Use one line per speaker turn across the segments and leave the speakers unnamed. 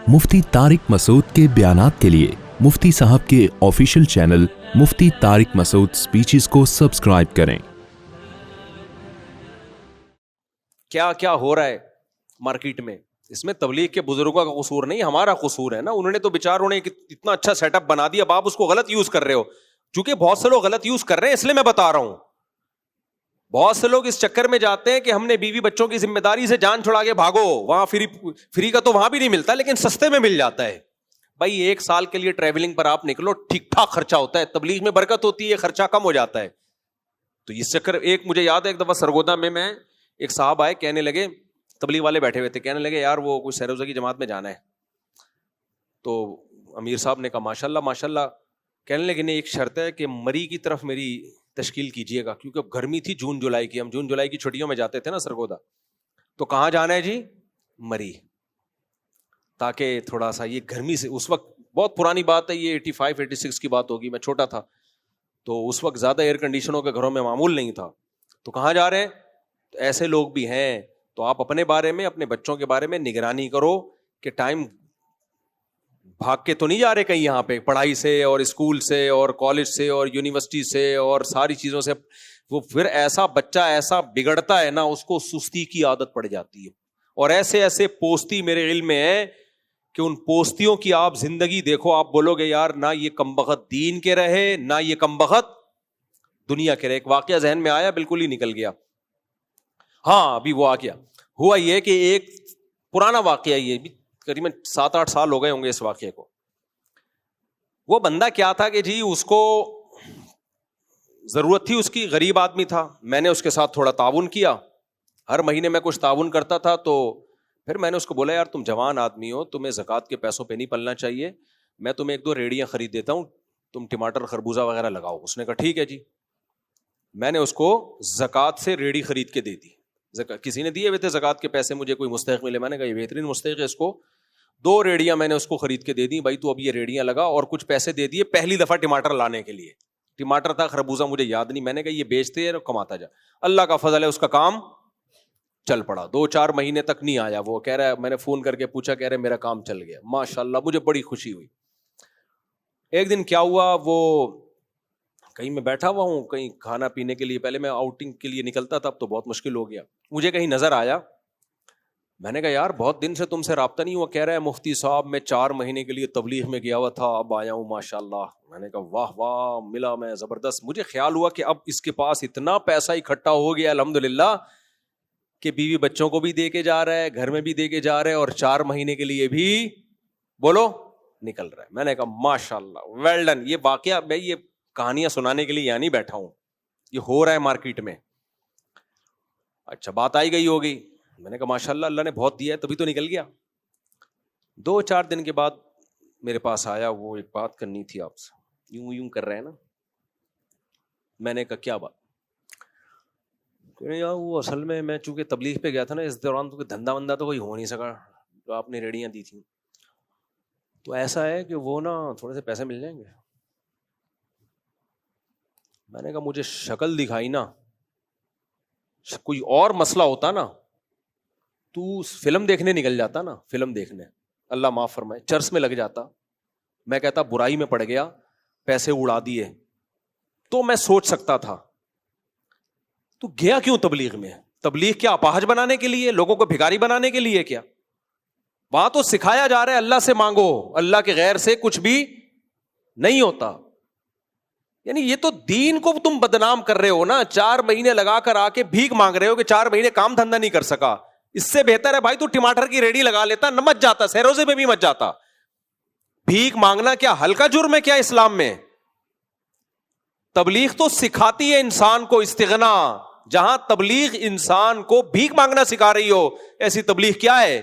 مفتی طارق مسعود کے بیانات کے لیے مفتی صاحب کے آفیشیل چینل مفتی طارق مسعود سپیچز کو سبسکرائب کریں۔
کیا کیا ہو رہا ہے مارکیٹ میں، اس میں تبلیغ کے بزرگوں کا قصور نہیں، ہمارا قصور ہے نا۔ انہوں نے تو بیچاروں نے اتنا اچھا سیٹ اپ بنا دیا، اب آپ اس کو غلط یوز کر رہے ہو۔ چونکہ بہت سے لوگ غلط یوز کر رہے ہیں اس لیے میں بتا رہا ہوں۔ بہت سے لوگ اس چکر میں جاتے ہیں کہ ہم نے بیوی بچوں کی ذمہ داری سے جان چھڑا کے بھاگو، وہاں فری کا تو وہاں بھی نہیں ملتا لیکن سستے میں مل جاتا ہے۔ بھائی 1 سال کے لیے ٹریولنگ پر آپ نکلو، ٹھیک ٹھاک خرچہ ہوتا ہے، تبلیغ میں برکت ہوتی ہے، خرچہ کم ہو جاتا ہے۔ تو اس چکر مجھے یاد ہے ایک دفعہ سرگودا میں ایک صاحب آئے، کہنے لگے، تبلیغ والے بیٹھے ہوئے تھے، کہنے لگے یار وہ کوئی سیروزہ کی جماعت میں جانا ہے۔ تو امیر صاحب نے کہا ماشاء اللہ ماشاء اللہ۔ کہنے لگے نہیں، ایک شرط ہے کہ مری کی طرف میری تشکیل کیجیے گا، کیونکہ اب گرمی تھی جون جولائی کی، ہم جون جولائی کی چھٹیوں میں جاتے تھے نا سرگودا۔ تو کہاں جانا ہے جی؟ مری، تاکہ تھوڑا سا یہ گرمی سے، اس وقت بہت پرانی بات ہے، یہ 85 86 کی بات ہوگی، میں چھوٹا تھا تو اس وقت زیادہ ایئر کنڈیشنوں کے گھروں میں معمول نہیں تھا۔ تو کہاں جا رہے ہیں؟ تو ایسے لوگ بھی ہیں، تو آپ اپنے بارے میں، اپنے بچوں کے بارے میں نگرانی کرو کہ ٹائم بھاگ کے تو نہیں جا رہے کہیں، یہاں پہ پڑھائی سے اور اسکول سے اور کالج سے اور یونیورسٹی سے اور ساری چیزوں سے۔ وہ پھر ایسا بچہ ایسا بگڑتا ہے نا، اس کو سستی کی عادت پڑ جاتی ہے، اور ایسے ایسے پوستی میرے علم میں ہے کہ ان پوستیوں کی آپ زندگی دیکھو، آپ بولو گے یار نہ یہ کمبخت دین کے رہے نہ یہ کمبخت دنیا کے رہے۔ ایک واقعہ ذہن میں آیا، بالکل ہی نکل گیا۔ ہاں ابھی وہ واقعہ ہوا یہ کہ ایک پرانا واقعہ، یہ بھی قریباً 7-8 سال ہو گئے ہوں گے اس واقعے کو۔ وہ بندہ کیا تھا کہ جی اس کو ضرورت تھی، اس کی غریب آدمی تھا، میں نے اس کے ساتھ تھوڑا تعاون کیا، ہر مہینے میں کچھ تعاون کرتا تھا۔ تو پھر میں نے اس کو بولا یار تم جوان آدمی ہو، تمہیں زکوٰۃ کے پیسوں پہ نہیں پلنا چاہیے، میں تمہیں 1-2 ریڑیاں خرید دیتا ہوں، تم ٹماٹر خربوزہ وغیرہ لگاؤ۔ اس نے کہا ٹھیک ہے جی۔ میں نے اس کو زکوٰۃ سے ریڑی خرید کے دے دی۔ کسی نے دیے ہوئے تھے زکوٰۃ کے پیسے، مجھے کوئی مستحق ملے، میں نے کہا یہ بہترین مستحق ہے، اس کو 2 ریڑیاں میں نے اس کو خرید کے دے دی، بھائی تو اب یہ ریڑیاں لگا، اور کچھ پیسے دے دیے پہلی دفعہ ٹماٹر لانے کے لیے۔ ٹماٹر تھا، خربوزہ مجھے یاد نہیں، میں نے کہا یہ بیچتے ہیں کماتا جا۔ اللہ کا فضل ہے، اس کا کام چل پڑا، 2-4 مہینے تک نہیں آیا وہ، کہہ رہا ہے، میں نے فون کر کے پوچھا، کہہ رہے میرا کام چل گیا ماشاءاللہ، مجھے بڑی خوشی ہوئی۔ ایک دن کیا ہوا، وہ کہیں میں بیٹھا ہوا ہوں، کہیں کھانا پینے کے لیے، پہلے میں آؤٹنگ کے لیے نکلتا تھا، اب تو بہت مشکل ہو گیا، مجھے کہیں نظر آیا، میں نے کہا یار بہت دن سے تم سے رابطہ نہیں ہوا۔ کہہ رہا ہے مفتی صاحب میں 4 مہینے کے لیے تبلیغ میں گیا ہوا تھا، اب آیا ہوں ماشاءاللہ۔ میں نے کہا واہ واہ، ملا میں زبردست۔ مجھے خیال ہوا کہ اب اس کے پاس اتنا پیسہ اکٹھا ہو گیا الحمدللہ کہ بیوی بچوں کو بھی دے کے جا رہا ہے، گھر میں بھی دے کے جا رہا ہے، اور 4 مہینے کے لیے بھی بولو نکل رہا ہے۔ میں نے کہا ماشاءاللہ ویل ڈن۔ یہ واقعہ میں یہ کہانیاں سنانے کے لیے یہاں نہیں بیٹھا ہوں، یہ ہو رہا ہے مارکیٹ میں۔ اچھا بات آئی گئی ہوگی، میں نے کہا ماشاءاللہ اللہ نے بہت دیا ہے، تبھی تو نکل گیا۔ 2-4 دن کے بعد میرے پاس آیا، وہ ایک بات کرنی تھی آپ سے، یوں کر رہے ہیں نا۔ میں نے کہا کیا بات؟ یار وہ اصل میں چونکہ تبلیغ پہ گیا تھا نا، اس دوران تو دھندا وندہ تو کوئی ہو نہیں سکا، جو آپ نے ریڑیاں دی تھیں، تو ایسا ہے کہ وہ نا تھوڑے سے پیسے مل جائیں گے۔ میں نے کہا مجھے شکل دکھائی نا، کوئی اور مسئلہ ہوتا نا تو فلم دیکھنے نکل جاتا نا، فلم دیکھنے، اللہ معاف فرمائے، چرس میں لگ جاتا، میں کہتا برائی میں پڑ گیا، پیسے اڑا دیے، تو میں سوچ سکتا تھا تو گیا کیوں تبلیغ میں؟ تبلیغ کیا اپاہج بنانے کے لیے، لوگوں کو بھکاری بنانے کے لیے کیا؟ وہاں تو سکھایا جا رہا ہے اللہ سے مانگو، اللہ کے غیر سے کچھ بھی نہیں ہوتا۔ یعنی یہ تو دین کو تم بدنام کر رہے ہو نا، 4 مہینے لگا کر آ کے بھیک مانگ رہے ہو کہ 4 مہینے کام دھندا نہیں کر سکا۔ اس سے بہتر ہے بھائی تو ٹماٹر کی ریڑی لگا لیتا، نہ مچ جاتا، سیروزے میں بھی مچ جاتا۔ بھیک مانگنا کیا ہلکا جرم ہے کیا اسلام میں؟ تبلیغ تو سکھاتی ہے انسان کو استغنا۔ جہاں تبلیغ انسان کو بھیک مانگنا سکھا رہی ہو، ایسی تبلیغ کیا ہے؟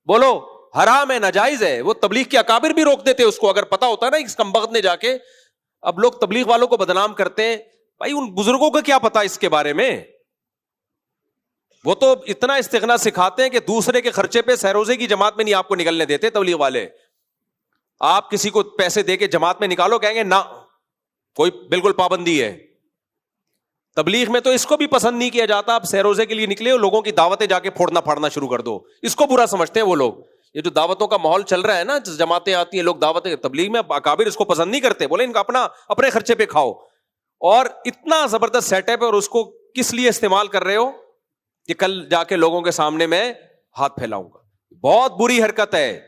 بولو حرام ہے، ناجائز ہے۔ وہ تبلیغ کے اکابر بھی روک دیتے اس کو، اگر پتا ہوتا نا اس کمبخت نے جا کے۔ اب لوگ تبلیغ والوں کو بدنام کرتے ہیں، بھائی ان بزرگوں کو کیا پتا اس کے بارے میں؟ وہ تو اتنا استغنا سکھاتے ہیں کہ دوسرے کے خرچے پہ سیروزے کی جماعت میں نہیں آپ کو نکلنے دیتے تبلیغ والے۔ آپ کسی کو پیسے دے کے جماعت میں نکالو، کہیں گے نہ، کوئی بالکل پابندی ہے۔ تبلیغ میں تو اس کو بھی پسند نہیں کیا جاتا، آپ سیروزے کے لیے نکلے ہو، لوگوں کی دعوتیں جا کے پھوڑنا پھاڑنا شروع کر دو، اس کو برا سمجھتے ہیں وہ لوگ یہ جو دعوتوں کا ماحول چل رہا ہے نا, جماعتیں آتی ہیں, لوگ دعوتیں, تبلیغ میں اکابر اس کو پسند نہیں کرتے, بولے ان کا اپنے خرچے پہ کھاؤ. اور اتنا زبردست سیٹ اپ ہے, اور اس کو کس لیے استعمال کر رہے ہو کہ کل جا کے لوگوں کے سامنے میں ہاتھ پھیلاؤں گا. بہت بری حرکت ہے.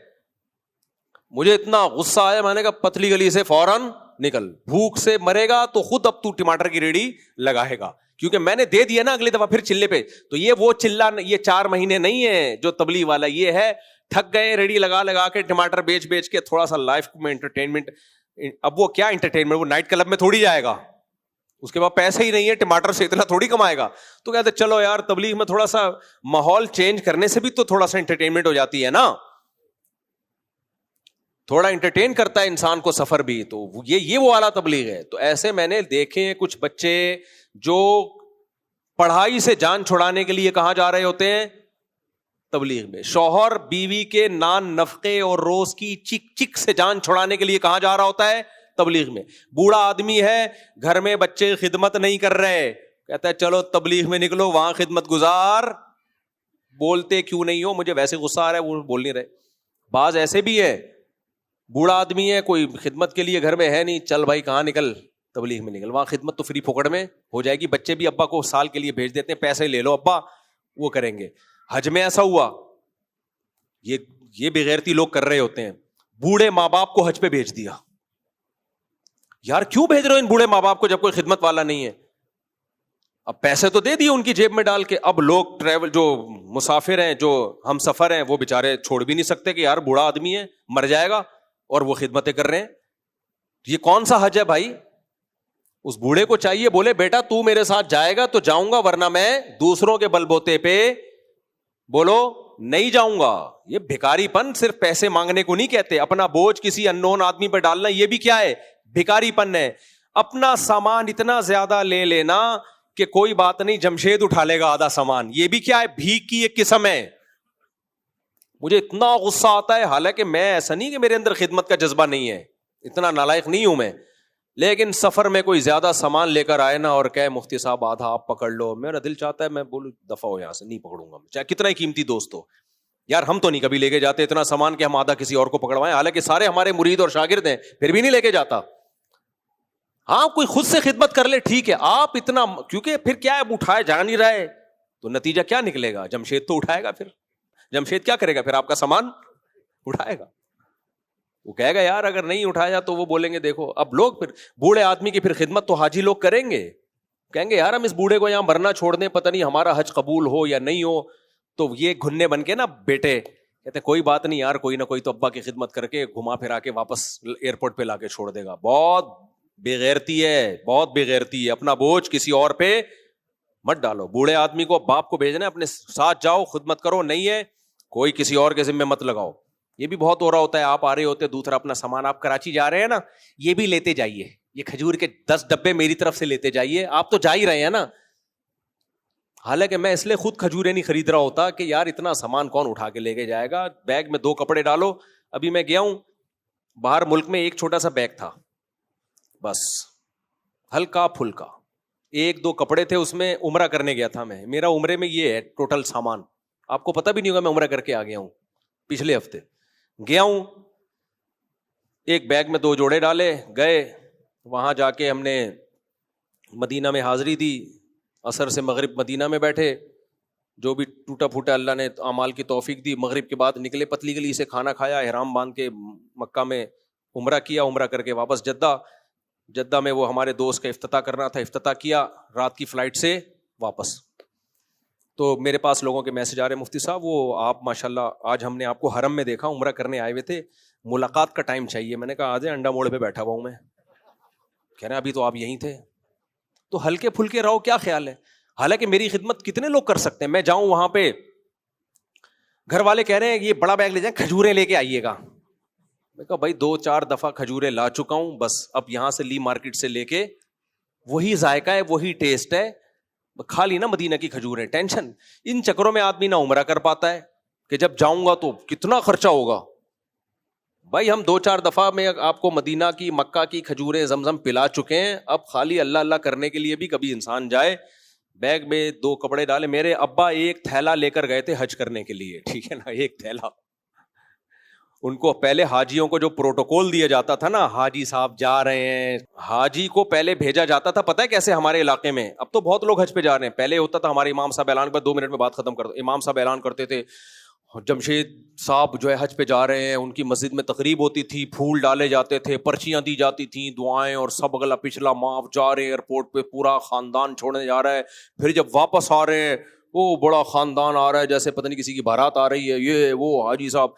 مجھے اتنا غصہ آیا, میں نے کہا پتلی گلی سے فوراً نکل, بھوک سے مرے گا تو خود اب تو ٹماٹر کی ریڑھی لگائے گا, کیونکہ میں نے دے دیا نا اگلی دفعہ پھر چلے پہ. تو یہ وہ چلا, یہ 4 مہینے نہیں ہے جو تبلیغ والا, یہ ہے تھک گئے ریڑھی لگا کے ٹماٹر بیچ کے تھوڑا سا لائف میں انٹرٹینمنٹ. اب وہ کیا انٹرٹینمنٹ, وہ نائٹ کلب میں تھوڑی جائے گا, اس کے بعد پیسے ہی نہیں ہے, ٹماٹر سے اتنا تھوڑی کمائے گا. تو کہتے چلو یار تبلیغ میں تھوڑا سا ماحول چینج کرنے سے بھی تو تھوڑا سا انٹرٹینمنٹ ہو جاتی ہے نا, تھوڑا انٹرٹین کرتا ہے انسان کو سفر بھی. تو یہ وہ اعلیٰ تبلیغ ہے. تو ایسے میں نے دیکھے کچھ بچے جو پڑھائی سے جان چھڑانے کے لیے کہاں جا رہے ہوتے ہیں, تبلیغ میں. شوہر بیوی کے نان نفقے اور روز کی چک سے جان چھڑانے کے لیے کہاں جا رہا ہوتا ہے, تبلیغ میں. بوڑھا آدمی ہے, گھر میں بچے خدمت نہیں کر رہے, کہتا ہے چلو تبلیغ میں نکلو, وہاں خدمت گزار. بولتے کیوں نہیں ہو, مجھے ویسے غصہ آ رہا ہے, وہ بول نہیں رہے. بعض ایسے بھی ہے, بوڑھا آدمی ہے, کوئی خدمت کے لیے گھر میں ہے نہیں, چل بھائی کہاں نکل, تبلیغ میں نکل, وہاں خدمت تو فری پھوکڑ میں ہو جائے گی. بچے بھی ابا کو سال کے لیے بھیج دیتے ہیں, پیسے لے لو ابا, وہ کریں گے. حج میں ایسا ہوا, یہ بغیرتی لوگ کر رہے ہوتے ہیں, بوڑھے ماں باپ کو حج پہ بھیج دیا. یار کیوں بھیج رہے ہو ان بوڑھے ماں باپ کو جب کوئی خدمت والا نہیں ہے؟ اب پیسے تو دے دیے ان کی جیب میں ڈال کے. اب لوگ ٹریول جو مسافر ہیں, جو ہم سفر ہیں, وہ بےچارے چھوڑ بھی نہیں سکتے کہ یار بوڑھا آدمی ہے, مر جائے گا, اور وہ خدمتیں کر رہے ہیں. یہ کون سا حج ہے بھائی؟ اس بوڑھے کو چاہیے بولے بیٹا تو میرے ساتھ جائے گا تو جاؤں گا, ورنہ میں دوسروں کے بل بوتے پہ بولو نہیں جاؤں گا. یہ بھکاری پن صرف پیسے مانگنے کو نہیں کہتے. اپنا بوجھ کسی اننون آدمی پہ ڈالنا, یہ بھی کیا ہے, بھکاری پن ہے. اپنا سامان اتنا زیادہ لے لینا کہ کوئی بات نہیں, جمشید اٹھا لے گا آدھا سامان, یہ بھی کیا ہے, بھیک کی ایک قسم ہے. مجھے اتنا غصہ آتا ہے, حالانکہ میں ایسا نہیں کہ میرے اندر خدمت کا جذبہ نہیں ہے, اتنا نالائق نہیں ہوں میں, لیکن سفر میں کوئی زیادہ سامان لے کر آئے نا اور کہے مفتی صاحب آدھا آپ پکڑ لو, میرا دل چاہتا ہے میں بولوں دفعہ ہو یہاں سے, نہیں پکڑوں گا, چاہے کتنا ہی قیمتی دوست ہو. یار ہم تو نہیں کبھی لے کے جاتے اتنا سامان کہ ہم آدھا کسی اور کو پکڑوائیں, حالانکہ سارے ہمارے مرید اور شاگرد ہیں, پھر بھی نہیں لے کے جاتا. ہاں کوئی خود سے خدمت کر لے ٹھیک ہے, آپ اتنا, کیونکہ پھر کیا ہے, اٹھائے جا نہیں رہے تو نتیجہ کیا نکلے گا, جمشید تو اٹھائے گا. پھر جمشید کیا کرے گا, پھر آپ کا سامان اٹھائے گا. وہ کہے گا یار اگر نہیں اٹھایا تو وہ بولیں گے دیکھو. اب لوگ پھر بوڑھے آدمی کی پھر خدمت تو حاجی لوگ کریں گے, کہیں گے یار ہم اس بوڑھے کو یہاں مرنا چھوڑ دیں, پتہ نہیں ہمارا حج قبول ہو یا نہیں ہو. تو یہ گھننے بن کے نا بیٹے کہتے کوئی بات نہیں یار, کوئی نہ کوئی تو ابا کی خدمت کر کے گھما پھرا کے واپس ایئرپورٹ پہ لا کے چھوڑ دے گا. بہت بےغیرتی ہے, بہت بےغیرتی ہے. اپنا بوجھ کسی اور پہ مت ڈالو. بوڑھے آدمی کو باپ کو بھیجنا ہے, اپنے ساتھ جاؤ خدمت کرو, نہیں ہے کوئی کسی اور کے ذمہ مت لگاؤ. یہ بھی بہت ہو رہا ہوتا ہے, آپ آ رہے ہوتے دوسرا اپنا سامان, آپ کراچی جا رہے ہیں نا, یہ بھی لیتے جائیے, یہ کھجور کے 10 ڈبے میری طرف سے لیتے جائیے, آپ تو جا ہی رہے ہیں نا. حالانکہ میں اس لیے خود کھجوریں نہیں خرید رہا ہوتا کہ یار اتنا سامان کون اٹھا کے لے کے جائے گا, بیگ میں 2 کپڑے ڈالو. ابھی میں گیا ہوں باہر ملک میں, ایک چھوٹا سا بیگ تھا بس, ہلکا پھلکا 1-2 کپڑے تھے اس میں. عمرہ کرنے گیا تھا میں, میرا عمرے میں یہ ہے ٹوٹل سامان, آپ کو پتہ بھی نہیں ہوگا میں عمرہ کر کے آ گیا ہوں, پچھلے ہفتے گیا ہوں. ایک بیگ میں 2 جوڑے ڈالے, گئے وہاں جا کے ہم نے مدینہ میں حاضری دی, عصر سے مغرب مدینہ میں بیٹھے, جو بھی ٹوٹا پھوٹا اللہ نے اعمال کی توفیق دی. مغرب کے بعد نکلے, پتلی گلی سے کھانا کھایا, احرام باندھ کے مکہ میں عمرہ کیا, عمرہ کر کے واپس جدہ میں وہ ہمارے دوست کا افتتاح کرنا تھا, افتتاح کیا, رات کی فلائٹ سے واپس. تو میرے پاس لوگوں کے میسج آ رہے, مفتی صاحب وہ آپ ماشاءاللہ آج ہم نے آپ کو حرم میں دیکھا, عمرہ کرنے آئے ہوئے تھے, ملاقات کا ٹائم چاہیے. میں نے کہا آج انڈا موڑ پہ بیٹھا ہوا ہوں میں. کہہ رہے ابھی تو آپ یہیں تھے. تو ہلکے پھلکے رہو, کیا خیال ہے. حالانکہ میری خدمت کتنے لوگ کر سکتے ہیں. میں جاؤں وہاں پہ, گھر والے کہہ رہے ہیں یہ بڑا بیگ لے جائیں, کھجوریں لے کے آئیے گا. میں کہا بھائی 2-4 دفعہ کھجوریں لا چکا ہوں, بس اب یہاں سے لی مارکیٹ سے لے کے, وہی ذائقہ ہے, وہی ٹیسٹ ہے, کھا لی نا مدینہ کی کھجوریں. ٹینشن ان چکروں میں آدمی نہ عمرہ کر پاتا ہے کہ جب جاؤں گا تو کتنا خرچہ ہوگا. بھائی ہم 2-4 دفعہ میں آپ کو مدینہ کی مکہ کی کھجوریں زمزم پلا چکے ہیں, اب خالی اللہ اللہ کرنے کے لیے بھی کبھی انسان جائے. بیگ میں 2 کپڑے ڈالے. میرے ابا ایک تھیلا لے کر گئے تھے حج کرنے کے لیے, ٹھیک ہے نا, ایک تھیلا. ان کو پہلے حاجیوں کو جو پروٹوکول دیا جاتا تھا نا, حاجی صاحب جا رہے ہیں, حاجی کو پہلے بھیجا جاتا تھا, پتہ ہے کیسے ہمارے علاقے میں, اب تو بہت لوگ حج پہ جا رہے ہیں, پہلے ہوتا تھا ہمارے امام صاحب اعلان کر 2 منٹ میں بات ختم کر دو, امام صاحب اعلان کرتے تھے جمشید صاحب جو ہے حج پہ جا رہے ہیں, ان کی مسجد میں تقریب ہوتی تھی, پھول ڈالے جاتے تھے, پرچیاں دی جاتی تھیں, دعائیں اور سب اگلا پچھلا معاف, جا رہے ہیں ایئرپورٹ پہ, پورا خاندان چھوڑنے جا رہا ہے, پھر جب واپس آ رہے ہیں وہ بڑا خاندان آ رہا ہے جیسے پتہ نہیں کسی کی بارات آ رہی ہے, یہ وہ حاجی صاحب.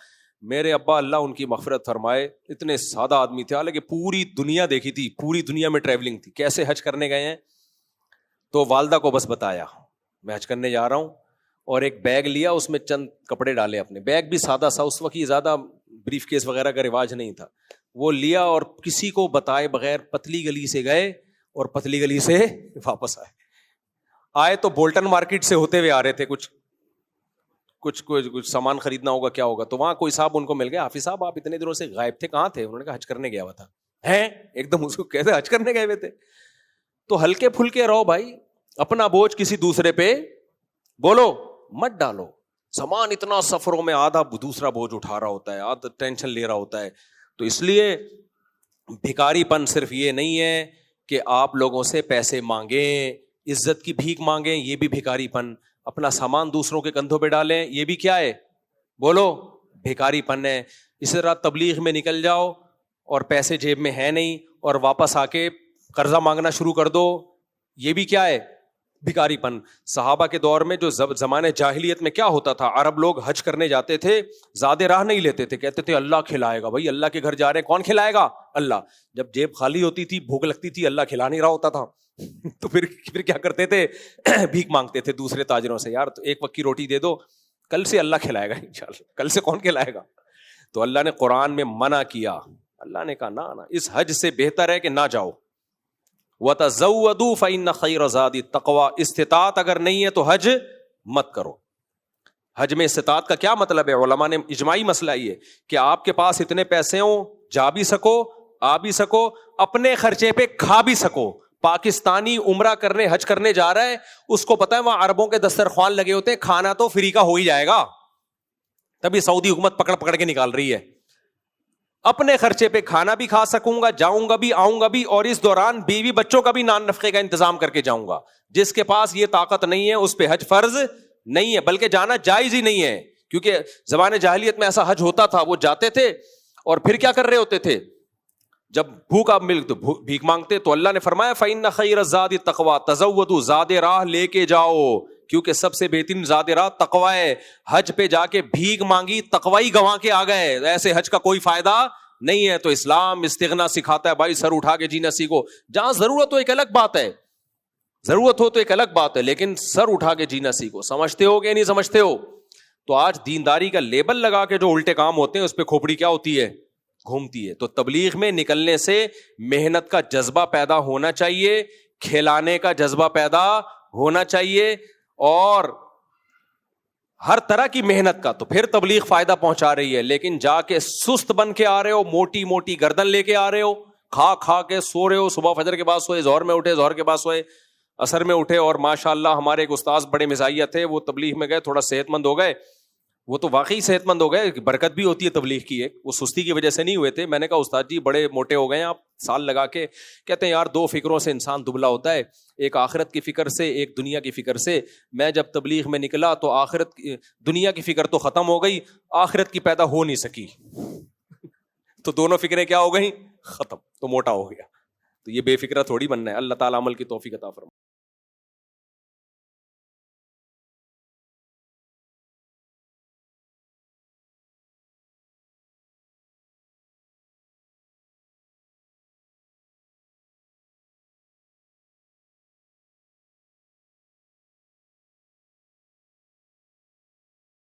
میرے ابا اللہ ان کی مغفرت فرمائے اتنے سادہ آدمی تھے, حالانکہ پوری دنیا دیکھی تھی, پوری دنیا میں ٹریولنگ تھی, کیسے حج کرنے گئے ہیں. تو والدہ کو بس بتایا میں حج کرنے جا رہا ہوں, اور ایک بیگ لیا, اس میں چند کپڑے ڈالے اپنے, بیگ بھی سادہ سا, اس وقت یہ زیادہ بریف کیس وغیرہ کا رواج نہیں تھا, وہ لیا اور کسی کو بتائے بغیر پتلی گلی سے گئے اور پتلی گلی سے واپس آئے تو بولٹن مارکیٹ سے ہوتے ہوئے آ رہے تھے, کچھ سامان خریدنا ہوگا کیا ہوگا, تو وہاں کوئی صاحب ان کو مل گیا, حافظ صاحب آپ اتنے دنوں سے غائب تھے, کہاں تھے؟ انہوں نے کہا حج کرنے گیا ہوا تھا. ہیں ایک دم اس کو کہتے حج کرنے گئے ہوئے تھے. تو ہلکے پھلکے رہو بھائی, اپنا بوجھ کسی دوسرے پہ بولو مت ڈالو. سامان اتنا سفروں میں آدھا دوسرا بوجھ اٹھا رہا ہوتا ہے, آدھا ٹینشن لے رہا ہوتا ہے. تو اس لیے بھکاری پن صرف یہ نہیں ہے کہ آپ لوگوں سے پیسے مانگیں, عزت کی بھیک مانگیں, یہ بھی بھکاری پن. اپنا سامان دوسروں کے کندھوں پہ ڈالیں, یہ بھی کیا ہے؟ بولو بھکاری پن ہے. اسی طرح تبلیغ میں نکل جاؤ اور پیسے جیب میں ہے نہیں, اور واپس آ کے قرضہ مانگنا شروع کر دو, یہ بھی کیا ہے؟ بھکاری پن. صحابہ کے دور میں جو زمانے جاہلیت میں کیا ہوتا تھا, عرب لوگ حج کرنے جاتے تھے, زیادہ راہ نہیں لیتے تھے, کہتے تھے اللہ کھلائے گا. بھائی اللہ کے گھر جا رہے ہیں, کون کھلائے گا؟ اللہ. جب جیب خالی ہوتی تھی, بھوک لگتی تھی, اللہ کھلا نہیں رہا ہوتا تھا, تو پھر کیا کرتے تھے؟ بھیک مانگتے تھے دوسرے تاجروں سے, یار تو ایک وقت کی روٹی دے دو, کل سے اللہ کھلائے گا انشاءاللہ. کل سے کون کھلائے گا؟ تو اللہ نے قرآن میں منع کیا, اللہ نے کہا نہ, اس حج سے بہتر ہے کہ نہ جاؤ. وَتَزَوَّدُوا فَإِنَّ خَيْرَ زَادِ التَّقْوَىٰ. استطاعت اگر نہیں ہے تو حج مت کرو. حج میں استطاعت کا کیا مطلب ہے؟ علماء نے اجماعی مسئلہ یہ کہ آپ کے پاس اتنے پیسے ہوں, جا بھی سکو, آ بھی سکو, اپنے خرچے پہ کھا بھی سکو. پاکستانی عمرہ کرنے حج کرنے جا رہا ہے, اس کو پتا ہے وہاں عربوں کے دسترخوان لگے ہوتے ہیں, کھانا تو فری کا ہو ہی جائے گا, تبھی سعودی حکومت پکڑ کے نکال رہی ہے. اپنے خرچے پہ کھانا بھی کھا سکوں گا, جاؤں گا بھی, آؤں گا بھی, اور اس دوران بیوی بچوں کا بھی نان نفقے کا انتظام کر کے جاؤں گا. جس کے پاس یہ طاقت نہیں ہے اس پہ حج فرض نہیں ہے, بلکہ جانا جائز ہی نہیں ہے. کیونکہ زمانے جاہلیت میں ایسا حج ہوتا تھا, وہ جاتے تھے اور پھر کیا کر رہے ہوتے تھے, جب بھوکا مل تو بھیک مانگتے. تو اللہ نے فرمایا فَإِنَّ خَيْرَ الزَّادِ التَّقْوَىٰ. تَزَوَّدُوا, زاد راہ لے کے جاؤ, کیونکہ سب سے بہترین زاد راہ تقوی ہے. حج پہ جا کے بھیک مانگی, تقوی ہی گنوا کے آ گئے, ایسے حج کا کوئی فائدہ نہیں ہے. تو اسلام استغنا سکھاتا ہے, بھائی سر اٹھا کے جینا سیکھو. جہاں ضرورت ہو ایک الگ بات ہے, ضرورت ہو تو ایک الگ بات ہے, لیکن سر اٹھا کے جینا سیکھو. سمجھتے ہو کہ نہیں سمجھتے ہو؟ تو آج دینداری کا لیبل لگا کے جو الٹے کام ہوتے ہیں اس پہ کھوپڑی کیا ہوتی ہے؟ گھومتی ہے. تو تبلیغ میں نکلنے سے محنت کا جذبہ پیدا ہونا چاہیے, کھلانے کا جذبہ پیدا ہونا چاہیے, اور ہر طرح کی محنت کا. تو پھر تبلیغ فائدہ پہنچا رہی ہے. لیکن جا کے سست بن کے آ رہے ہو, موٹی موٹی گردن لے کے آ رہے ہو, کھا کے سو رہے ہو, صبح فجر کے بعد سوئے, ظہر میں اٹھے, ظہر کے بعد سوئے, عصر میں اٹھے. اور ماشاءاللہ ہمارے ایک استاذ بڑے مزاحیہ تھے, وہ تبلیغ میں گئے, تھوڑا صحت مند ہو گئے. وہ تو واقعی صحت مند ہو گئے, برکت بھی ہوتی ہے تبلیغ کی ایک, وہ سستی کی وجہ سے نہیں ہوئے تھے. میں نے کہا استاد جی بڑے موٹے ہو گئے ہیں آپ سال لگا کے. کہتے ہیں یار 2 فکروں سے انسان دبلا ہوتا ہے, ایک آخرت کی فکر سے, ایک دنیا کی فکر سے. میں جب تبلیغ میں نکلا تو دنیا کی فکر تو ختم ہو گئی, آخرت کی پیدا ہو نہیں سکی. تو دونوں فکریں کیا ہو گئیں؟ ختم. تو موٹا ہو گیا. تو یہ بے فکرہ تھوڑی بننا ہے. اللہ تعالیٰ عمل کی توفیق عطا فرمائے.